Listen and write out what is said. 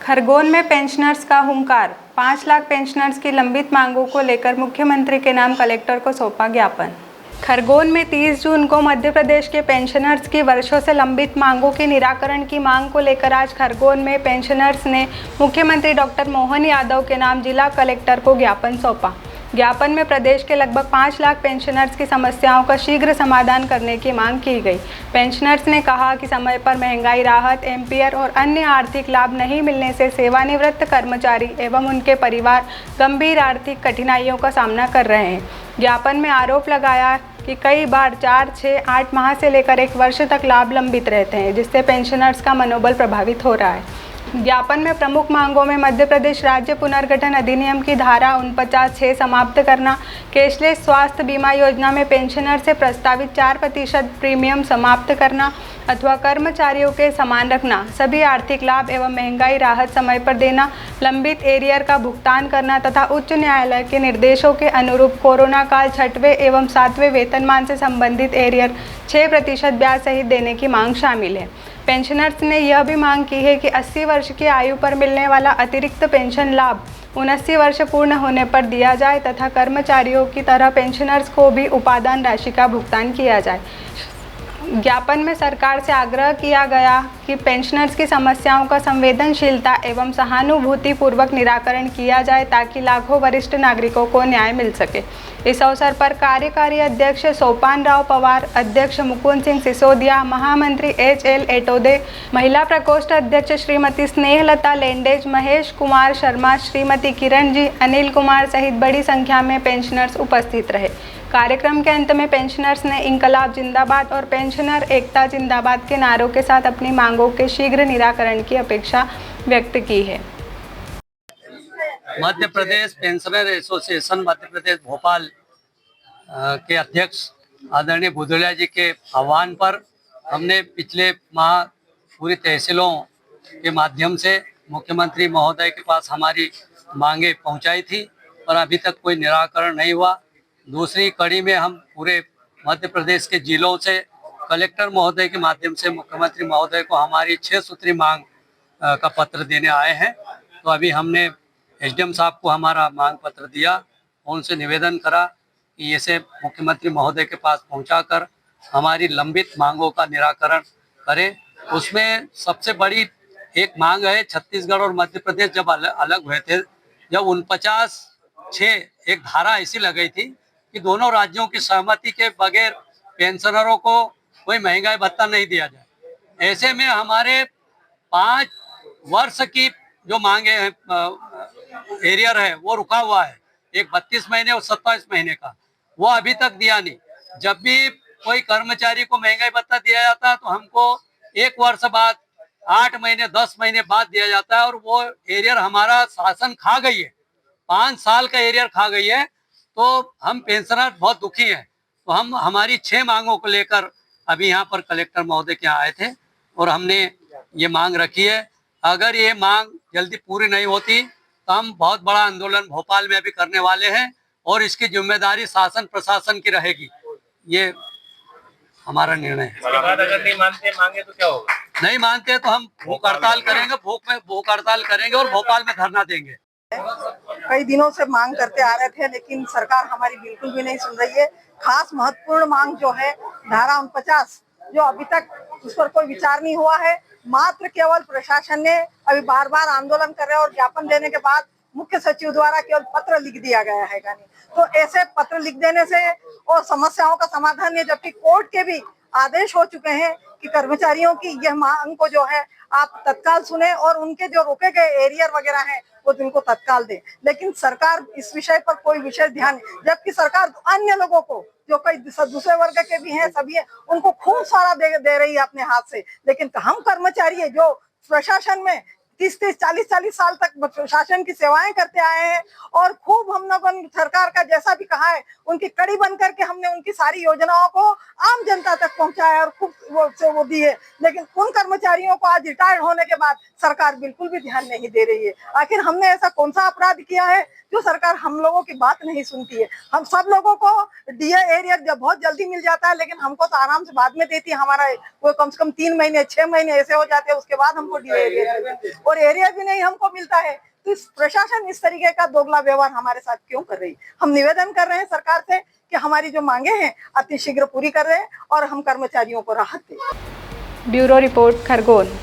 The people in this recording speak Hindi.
खरगोन में पेंशनर्स का हुंकार। 5 लाख पेंशनर्स की लंबित मांगों को लेकर मुख्यमंत्री के नाम कलेक्टर को सौंपा ज्ञापन। खरगोन में 30 जून को मध्य प्रदेश के पेंशनर्स की वर्षों से लंबित मांगों के निराकरण की मांग को लेकर आज खरगोन में पेंशनर्स ने मुख्यमंत्री डॉक्टर मोहन यादव के नाम जिला कलेक्टर को ज्ञापन सौंपा। ज्ञापन में प्रदेश के लगभग 5 लाख पेंशनर्स की समस्याओं का शीघ्र समाधान करने की मांग की गई। पेंशनर्स ने कहा कि समय पर महंगाई राहत, एमपीआर और अन्य आर्थिक लाभ नहीं मिलने से सेवानिवृत्त कर्मचारी एवं उनके परिवार गंभीर आर्थिक कठिनाइयों का सामना कर रहे हैं। ज्ञापन में आरोप लगाया कि कई बार 4, 6, 8 माह से लेकर 1 वर्ष तक लाभ लंबित रहते हैं, जिससे पेंशनर्स का मनोबल प्रभावित हो रहा है। ज्ञापन में प्रमुख मांगों में मध्य प्रदेश राज्य पुनर्गठन अधिनियम की धारा 49(6) समाप्त करना, कैशलेस स्वास्थ्य बीमा योजना में पेंशनर से प्रस्तावित 4% प्रीमियम समाप्त करना अथवा कर्मचारियों के समान रखना, सभी आर्थिक लाभ एवं महंगाई राहत समय पर देना, लंबित एरियर का भुगतान करना तथा उच्च न्यायालय के निर्देशों के अनुरूप कोरोना काल 6वें एवं 7वें वेतनमान से संबंधित एरियर 6% ब्याज सहित देने की मांग शामिल है। पेंशनर्स ने यह भी मांग की है कि 80 वर्ष की आयु पर मिलने वाला अतिरिक्त पेंशन लाभ 79 वर्ष पूर्ण होने पर दिया जाए तथा कर्मचारियों की तरह पेंशनर्स को भी उपादान राशि का भुगतान किया जाए। ज्ञापन में सरकार से आग्रह किया गया कि पेंशनर्स की समस्याओं का संवेदनशीलता एवं सहानुभूतिपूर्वक निराकरण किया जाए ताकि लाखों वरिष्ठ नागरिकों को न्याय मिल सके। इस अवसर पर कार्यकारी अध्यक्ष सोपान राव पवार, अध्यक्ष मुकुंद सिंह सिसोदिया, महामंत्री HL एटोदे, महिला प्रकोष्ठ अध्यक्ष श्रीमती स्नेहलता लेंडेज, महेश कुमार शर्मा, श्रीमती किरण जी, अनिल कुमार सहित बड़ी संख्या में पेंशनर्स उपस्थित रहे। कार्यक्रम के अंत में पेंशनर्स ने इंकलाब जिंदाबाद और पेंशनर एकता जिंदाबाद के नारों के साथ अपनी मांगों के शीघ्र निराकरण की अपेक्षा व्यक्त की है। मध्य प्रदेश पेंशनर एसोसिएशन मध्य प्रदेश भोपाल के अध्यक्ष आदरणीय भुदुलिया जी के आह्वान पर हमने पिछले माह पूरी तहसीलों के माध्यम से मुख्यमंत्री महोदय के पास हमारी मांगे पहुंचाई थी और अभी तक कोई निराकरण नहीं हुआ। दूसरी कड़ी में हम पूरे मध्य प्रदेश के जिलों से कलेक्टर महोदय के माध्यम से मुख्यमंत्री महोदय को हमारी 6 सूत्री मांग का पत्र देने आए हैं। तो अभी हमने SDM साहब को हमारा मांग पत्र दिया और उनसे निवेदन करा कि इसे मुख्यमंत्री महोदय के पास पहुंचाकर हमारी लंबित मांगों का निराकरण करें। उसमें सबसे बड़ी एक मांग है, छत्तीसगढ़ और मध्य प्रदेश जब अलग हुए थे, जब 49(6) एक धारा ऐसी लगाई थी कि दोनों राज्यों की सहमति के बगैर पेंशनरों को कोई महंगाई भत्ता नहीं दिया जाए। ऐसे में हमारे 5 वर्ष की जो मांगे हैं, एरियर है, वो रुका हुआ है। एक 32 महीने और 27 महीने का, वो अभी तक दिया नहीं। जब भी कोई कर्मचारी को महंगाई भत्ता दिया जाता है तो हमको 1 वर्ष बाद, 8 महीने, 10 महीने बाद दिया जाता है और वो एरियर हमारा शासन खा गई है। 5 साल का एरियर खा गई है। तो हम पेंशनर बहुत दुखी हैं। तो हम हमारी 6 मांगों को लेकर अभी यहाँ पर कलेक्टर महोदय के यहाँ आए थे और हमने ये मांग रखी है। अगर ये मांग जल्दी पूरी नहीं होती तो हम बहुत बड़ा आंदोलन भोपाल में अभी करने वाले हैं और इसकी जिम्मेदारी शासन प्रशासन की रहेगी। ये हमारा निर्णय है। उसके बाद अगर नहीं मानते मांगे तो क्या होगा? नहीं मानते तो हम भूख हड़ताल करेंगे, भूख हड़ताल करेंगे और भोपाल में धरना देंगे। कई दिनों से मांग करते आ रहे थे, लेकिन सरकार हमारी बिल्कुल भी नहीं सुन रही है। खास महत्वपूर्ण मांग जो है धारा 49, जो अभी तक उस पर कोई विचार नहीं हुआ है। मात्र केवल प्रशासन ने अभी बार बार आंदोलन कर रहे हैं और ज्ञापन देने के बाद मुख्य सचिव द्वारा केवल पत्र लिख दिया गया है। तो ऐसे पत्र लिख देने से और समस्याओं का समाधान नहीं, जबकि कोर्ट के भी आदेश हो चुके हैं कि कर्मचारियों की यह मांग को जो है आप तत्काल सुने और उनके जो रोके गए एरियर वगैरह हैं वो उनको तत्काल दे। लेकिन सरकार इस विषय पर कोई विशेष ध्यान, जबकि सरकार अन्य लोगों को जो कई दूसरे वर्ग के भी हैं, सभी है, उनको खूब सारा दे रही है अपने हाथ से। लेकिन हम कर्मचारी है जो प्रशासन में 30-30, 40-40 साल तक प्रशासन की सेवाएं करते आए हैं और खूब हम लोगों ने सरकार का जैसा भी कहा है उनकी कड़ी बन करके हमने उनकी सारी योजनाओं को आम जनता तक पहुंचाया और खूब वो दी है। लेकिन उन कर्मचारियों को आज रिटायर्ड होने के बाद सरकार बिल्कुल भी ध्यान नहीं दे रही है। आखिर हमने ऐसा कौन सा अपराध किया है जो सरकार हम लोगों की बात नहीं सुनती है? हम सब लोगों को DA एरियर जब बहुत जल्दी मिल जाता है, लेकिन हमको तो आराम से बाद में देती है। हमारा वो कम से कम 3 महीने 6 महीने ऐसे हो जाते हैं, उसके बाद हमको DA एरियर और एरिया भी नहीं हमको मिलता है। तो इस प्रशासन इस तरीके का दोगला व्यवहार हमारे साथ क्यों कर रही है? हम निवेदन कर रहे हैं सरकार से कि हमारी जो मांगे हैं अतिशीघ्र पूरी कर रहे हैं और हम कर्मचारियों को राहत दें। Bureau report, Khargone.